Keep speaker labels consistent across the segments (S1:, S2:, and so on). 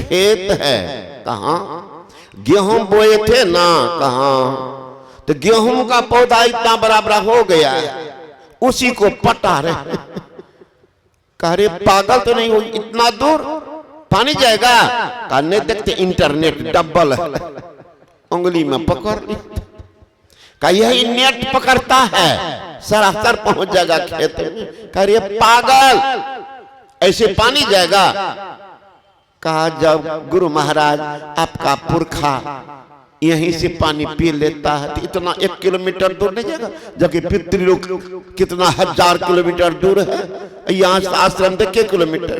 S1: खेत है। कहाँ? गेहूं बोए थे ना, कहाँ? तो गेहूं का पौधा इतना बराबर हो गया है, उसी को पटा रहे। कह रहे पागल तो नहीं हो, इतना दूर पानी जाएगा? कहा नहीं, देखते इंटरनेट डबल है, उंगली में पकड़ ली। कहा यही नेट पकड़ता है, सरासर पहुंच जाएगा खेत में। कह रहे पागल, ऐसे पानी जाएगा? कहा जब गुरु महाराज आपका पुरखा यहीं से पानी पी लेता है तो इतना 1 किलोमीटर दूर नहीं जाएगा, जबकि पितृलोक कितना 1000 किलोमीटर दूर है, यहाँ से आश्रम तक 1 किलोमीटर।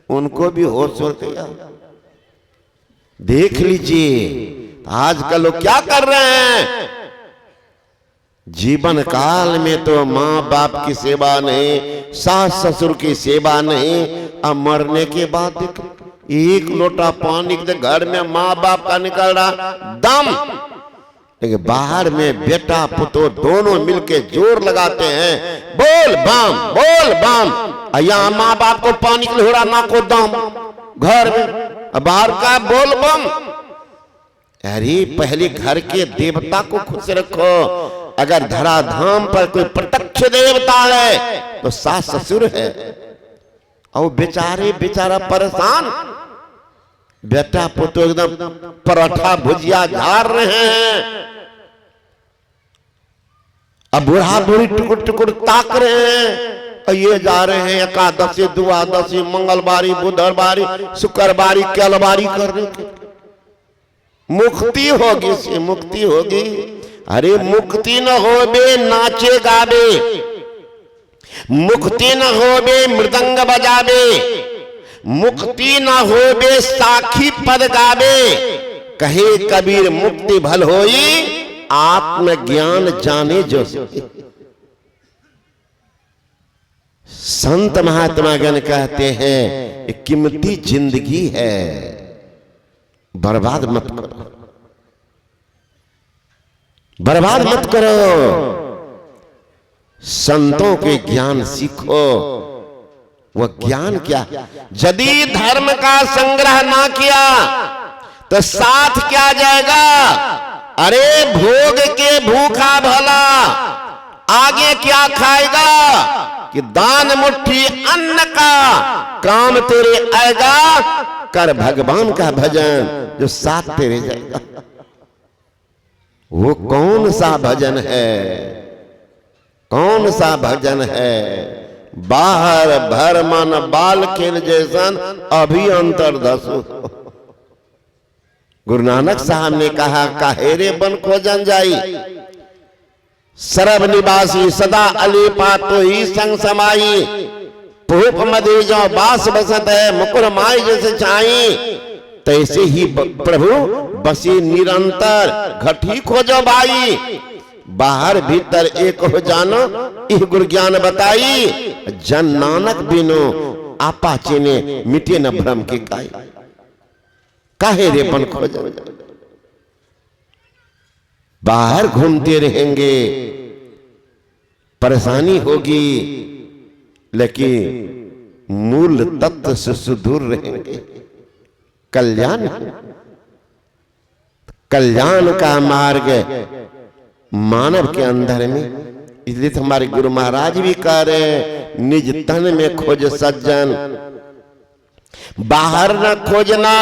S1: उनको भी होश हो गया। देख लीजिए आजकल लोग क्या कर रहे हैं। जीवन काल में तो माँ बाप की सेवा नहीं, सास ससुर की सेवा नहीं, अब मरने के बाद 1 लोटा पानी के घर में माँ बाप का निकल रहा दम, लेकिन बाहर में बेटा पुतो दोनों मिलके जोर लगाते हैं, बोल बम बोल बम। यहाँ माँ बाप को पानी के लिए हो रहा ना को दम घर में, बाहर का बोल बम। अरे पहले घर के देवता को खुश रखो। अगर धराधाम पर कोई प्रत्यक्ष देवता है तो सास ससुर है, और बेचारा परेशान, बेटा पुतो एकदम पराठा भुजिया झाड़ रहे हैं, अब बूढ़ा बूढ़ी टुकुर टुकुर ताक रहे हैं, और ये जा रहे हैं एकादशी द्वादशी मंगलवारी बुधवारी शुक्रवारी केलवारी करने के। मुक्ति होगी से मुक्ति होगी। अरे मुक्ति न होबे नाचे गावे, मुक्ति न होबे मृदंग बजावे, मुक्ति न होबे साखी पद गावे। कहे कबीर मुक्ति भल होई आत्मज्ञान जाने जो। संत महात्मा गण कहते हैं कीमती जिंदगी है, बर्बाद मत करो, बर्बाद मत करो। संतों के ज्ञान सीखो। वह ज्ञान क्या? यदि धर्म का संग्रह ना किया तो साथ क्या जाएगा? अरे भोग के भूखा भला आगे क्या खाएगा? कि दान मुट्ठी अन्न का काम तेरे आएगा, कर भगवान का भजन जो साथ तेरे जाएगा। वो कौन सा भजन है? कौन सा भजन है? बाहर भर मन बाल खेल जैसन अभी अंतर दसो। गुरु नानक साहब ने कहा काहेरे बन खोजन जाई, सरब निवासी सदा अलीपा तो ही संग समाई। भूप मदे जो बास बसत है मुकुर माई जैसे छाई, तैसे ही प्रभु बसी निरंतर घटी खोजो भाई। बाहर भीतर एक हो जानो इह गुरु ज्ञान बताई, जन नानक बिनो आपा चीने मिटे न भ्रम की काई। काहे रे बन खोजो, बाहर घूमते रहेंगे परेशानी होगी, लेकिन मूल तत्व से सुदूर रहेंगे। कल्याण, कल्याण का मार्ग मानव के अंदर में। इसलिए तो हमारे गुरु महाराज भी कह रहे हैं निज तन में खोज सज्जन, बाहर न खोजना,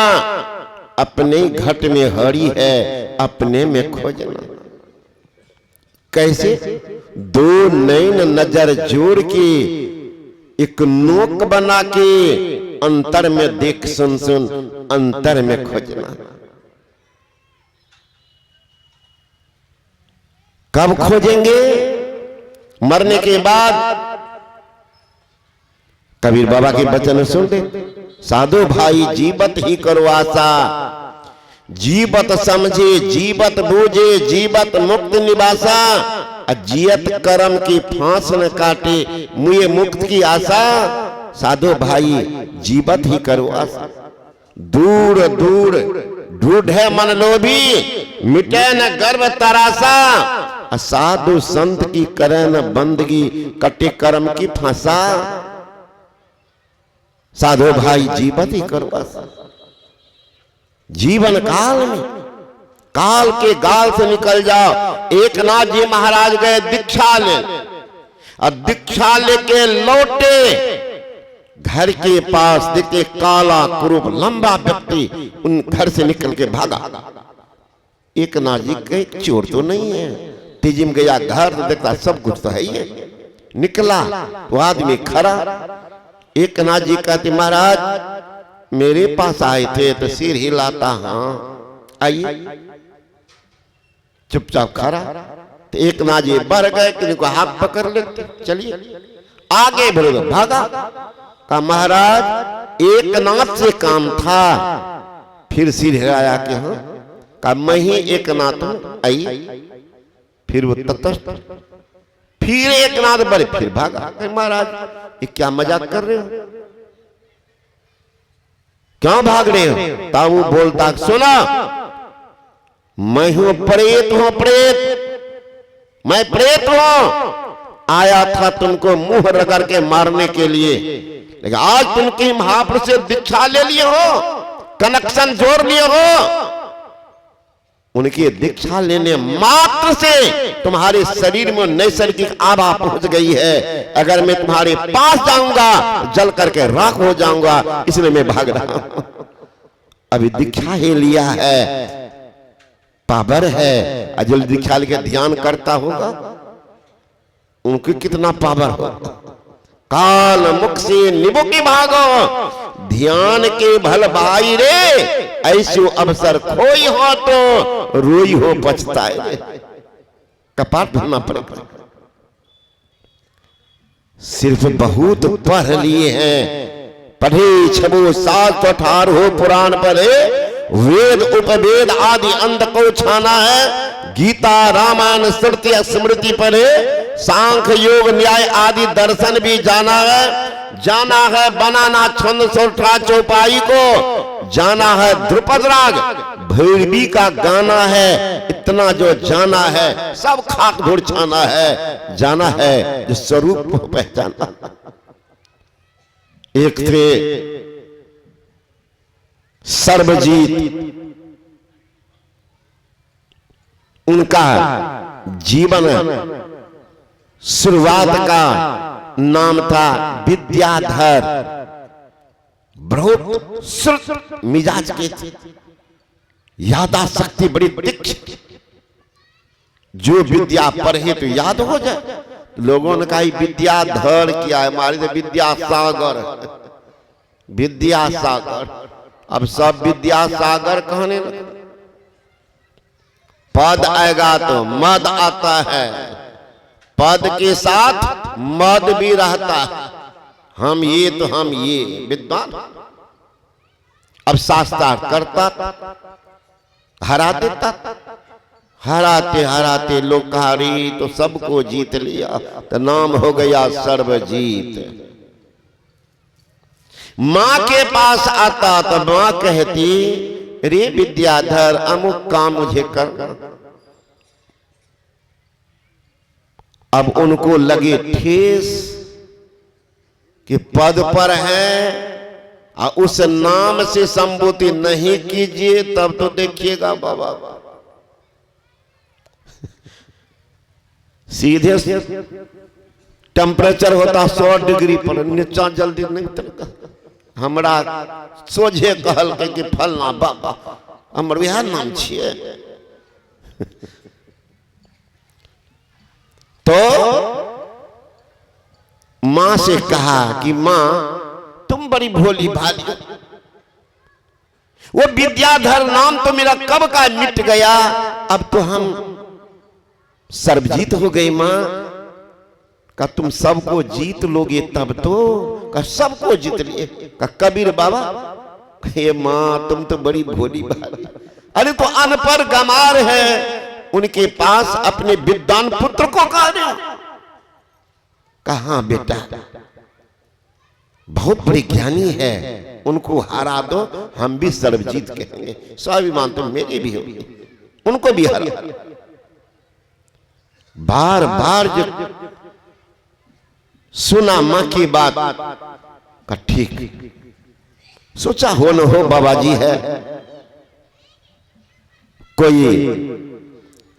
S1: अपने घट में हरी है अपने में खोजना। कैसे? दो नैन नजर जोड़ के एक नोक बना के अंतर में देख सुन सुन अंतर में खोजना। कब खोजेंगे? मरने के बाद। कबीर बाबा के वचन सुन ले, साधु भाई जीवत ही करो आशा, जीवत समझे जीवत बूझे जीवत मुक्त निवासा। जियत कर्म की फांस न काटे मुझे मुक्त की आशा। साधु भाई जीवत ही करो आशा, दूर दूर ढूंढे मन लोभी, मिटे न गर्व तरासा। साधु संत की करे न बंदगी, कटे कर्म की फांसा। साधु भाई जीवत ही करो आशा। जीवन काल में काल के गाल से निकल जाओ। एक नाथ जी महाराज गए दीक्षा ले, और दीक्षा लेके लौटे, घर के पास देखे काला कुरूप लंबा व्यक्ति उन घर से निकल के भागा। एक नाथ जी के चोर तो नहीं है, तेजी में गया घर तो देखता सब कुछ तो है ही है। निकला वो आदमी खड़ा। एक नाथ जी कहते महाराज मेरे पास आए थे, तो सिर हिलाता हाँ आइए, चुपचाप खड़ा। तो एक नाथ जी बढ़ गए कि इनको हाथ पकड़ लेते, चलिए आगे बढ़ो। भागा। कहा महाराज एक नाथ से काम था, फिर सिर हिलाया कि हाँ। कहा मैं ही एक नाथ हूं, आई। फिर वो तटस्थ, फिर एक नाथ बढ़े, फिर भागा। महाराज ये क्या मजाक कर रहे हो, क्यों भाग रहे हो? ताऊ बोलता सुना मैं हूं प्रेत, हूं प्रेत, मैं प्रेत हूं, आया था तुमको मुंह रगड़ के मारने के लिए, लेकिन आज तुम की महापुरुष से दीक्षा ले लिए हो, कनेक्शन जोड़ लिए हो। उनकी दीक्षा लेने मात्र से तुम्हारे शरीर में नैसर्गिक आभा पहुंच गई है। अगर मैं तुम्हारे पास जाऊंगा जल करके राख हो जाऊंगा, इसलिए मैं भाग रहा हूं। अभी दीक्षा ही लिया है, पावर है, अजल दीक्षा लेके ध्यान करता होगा, उनकी कितना पावर होगा। काल मुख से निबुकी भागो, ध्यान के भल भाई रे, ऐसो अवसर खोई हो तो रोई हो पछताए रे। कपाट धोना पड़ेगा। सिर्फ बहुत पढ़ लिए हैं, पढ़े 618 हो पुराण पढ़े, वेद उपवेद आदि अंध को छाना है, गीता रामायण श्रुति स्मृति पढ़े, सांख्य योग न्याय आदि दर्शन भी जाना है बनाना छंद सोठा चौपाई को, जाना है ध्रुपद राग भैरवी का गाना है, इतना जो जाना है सब खाक धूड़ छाना है, जाना है जो स्वरूप को पहचाना। एक थे सर्वजीत, उनका जीवन शुरुआत का नाम था विद्याधर, बहुत श्रुत मिजाज के थे, यादाश्त शक्ति बड़ी तीक्ष्ण, जो विद्या पढ़े तो याद हो जाए। लोगों ने कहा विद्याधर क्या है, हमारे तो विद्यासागर, विद्यासागर। अब सब विद्यासागर कहने लगे। पद आएगा तो मद आता है, पद के साथ मद भी रहता है, हम ये तो हम ये विद्वान। अब शास्त्रार्थ करता, हरा देता, हराते हराते लोग कहा रे तो सबको जीत लिया, तो नाम हो गया सर्वजीत। मां के पास आता तो मां कहती रे विद्याधर अमुक काम मुझे करना। अब उनको लगे ठेस कि पद पर है और उस नाम से संबोधि नहीं कीजिए, तब तो देखिएगा बाबा सीधे टेम्परेचर होता 100 डिग्री पर, नीचा जल्दी नहीं उतरता। हमरा सोझे कहल कि फलना बाबा हमर यह नाम छिए। तो मां से कहा कि मां तुम बड़ी भोली भाली, वो विद्याधर नाम तो मेरा कब का मिट गया, अब तो हम सर्वजीत हो गई। मां का तुम सबको जीत लोगे तब तो, का सबको जीत लिए। का कबीर बाबा, हे मां तुम तो बड़ी भोली भाली। अरे तो अनपढ़ गमार है, उनके पास अपने विद्वान पुत्र को कहा बेटा बहुत बड़े ज्ञानी है, उनको हरा दो, हम भी सर्वजीत कहेंगे। स्वाभिमान तो मेरे भी होगी, उनको भी हरा। बार बार जो सुना मां की बात का ठीक सोचा हो न हो बाबा जी है, कोई